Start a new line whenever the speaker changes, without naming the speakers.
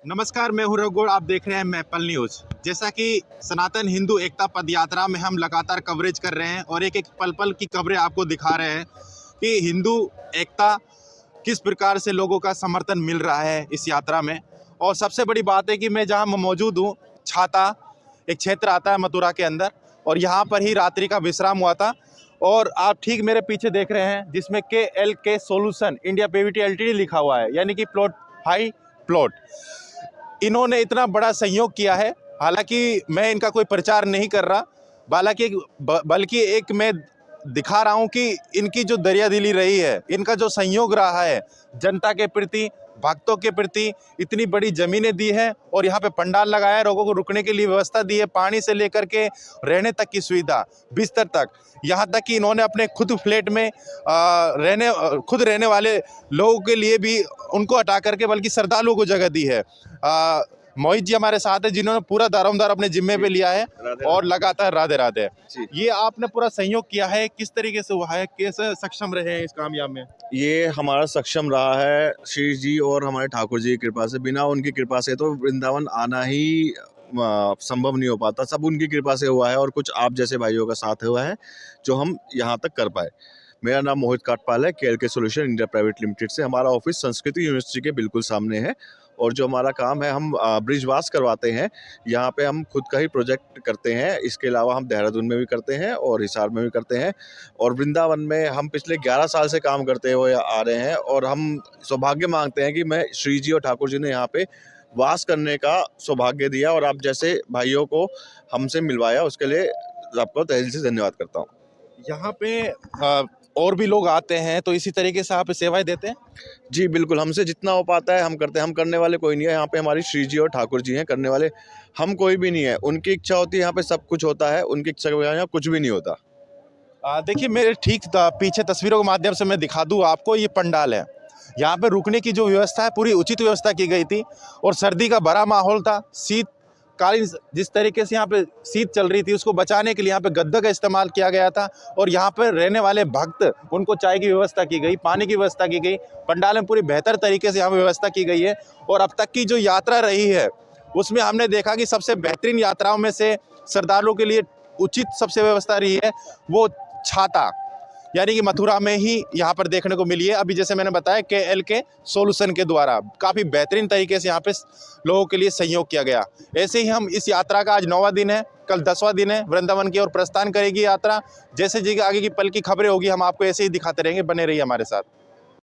नमस्कार, मैं हूं रघुगौड़। आप देख रहे हैं मैपल न्यूज। जैसा कि सनातन हिंदू एकता पद यात्रा में हम लगातार कवरेज कर रहे हैं और एक एक पल पल की खबरें आपको दिखा रहे हैं कि हिंदू एकता किस प्रकार से लोगों का समर्थन मिल रहा है इस यात्रा में। और सबसे बड़ी बात है कि मैं जहां मौजूद हूं, छाता एक क्षेत्र आता है मथुरा के अंदर, और यहाँ पर ही रात्रि का विश्राम हुआ था। और आप ठीक मेरे पीछे देख रहे हैं जिसमें KLK solution India Pvt LTD लिखा हुआ है, यानी कि प्लॉट हाई प्लॉट। इन्होंने इतना बड़ा सहयोग किया है। हालांकि मैं इनका कोई प्रचार नहीं कर रहा, बल्कि एक मैं दिखा रहा हूं कि इनकी जो दरियादिली रही है, इनका जो सहयोग रहा है जनता के प्रति, भक्तों के प्रति। इतनी बड़ी ज़मीनें दी है और यहाँ पे पंडाल लगाया है, लोगों को रुकने के लिए व्यवस्था दी है, पानी से लेकर के रहने तक की सुविधा, बिस्तर तक। यहाँ तक कि इन्होंने अपने खुद फ्लैट में खुद रहने वाले लोगों के लिए भी उनको हटा करके बल्कि श्रद्धालुओं को जगह दी है। मोहित जी हमारे साथ है जिन्होंने पूरा दारोमदार अपने जिम्मे पे लिया है और लगातार राधे राधे। ये आपने पूरा सहयोग किया है, किस तरीके से हुआ है, कैसे सक्षम रहे हैं इस कामयाब में?
ये हमारा सक्षम रहा है श्री जी और हमारे ठाकुर जी की कृपा से। बिना उनकी कृपा से तो वृंदावन आना ही संभव नहीं हो पाता। सब उनकी कृपा से हुआ है और कुछ आप जैसे भाइयों का साथ हुआ है जो हम यहाँ तक कर पाए। मेरा नाम मोहित काटपाल है, KLK solution India private limited से। हमारा ऑफिस संस्कृति यूनिवर्सिटी के बिल्कुल सामने है और जो हमारा काम है, हम ब्रिजवास करवाते हैं। यहाँ पे हम खुद का ही प्रोजेक्ट करते हैं। इसके अलावा हम देहरादून में भी करते हैं और हिसार में भी करते हैं और वृंदावन में हम पिछले 11 साल से काम करते हुए आ रहे हैं। और हम सौभाग्य मांगते हैं कि मैं श्री जी और ठाकुर जी ने यहाँ पे वास करने का सौभाग्य दिया और आप जैसे भाइयों को हमसे मिलवाया, उसके लिए आपको तहे दिल से धन्यवाद करता हूँ।
यहाँ पे और भी लोग आते हैं, तो इसी तरीके से आप सेवाएं देते हैं?
जी बिल्कुल, हमसे जितना हो पाता है हम करते हैं। हम करने वाले कोई नहीं है यहाँ पे, हमारी श्री जी और ठाकुर जी हैं करने वाले। हम कोई भी नहीं है। उनकी इच्छा होती है यहाँ पे सब कुछ होता है, उनकी इच्छा के बगैर यहाँ कुछ भी नहीं होता।
देखिए, मेरे ठीक पीछे तस्वीरों के माध्यम से मैं दिखा दूँ आपको, ये पंडाल है। यहाँ पे रुकने की जो व्यवस्था है, पूरी उचित व्यवस्था की गई थी और सर्दी का भरा माहौल था। शीतकालीन जिस तरीके से यहाँ पे शीत चल रही थी, उसको बचाने के लिए यहाँ पे गद्दे का इस्तेमाल किया गया था और यहाँ पर रहने वाले भक्त, उनको चाय की व्यवस्था की गई, पानी की व्यवस्था की गई। पंडाल में पूरी बेहतर तरीके से यहाँ पे व्यवस्था की गई है। और अब तक की जो यात्रा रही है, उसमें हमने देखा कि सबसे बेहतरीन यात्राओं में से श्रद्धालुओं के लिए उचित सबसे व्यवस्था रही है वो छाता, यानी कि मथुरा में ही यहाँ पर देखने को मिली है। अभी जैसे मैंने बताया, KLK सोल्यूशन के द्वारा काफ़ी बेहतरीन तरीके से यहाँ पे लोगों के लिए सहयोग किया गया। ऐसे ही हम इस यात्रा का आज 9वां दिन है, कल 10वां दिन है। वृंदावन की ओर प्रस्थान करेगी यात्रा। जैसे जी आगे की पल की खबरें होगी, हम आपको ऐसे ही दिखाते रहेंगे। बने रहिए हमारे साथ।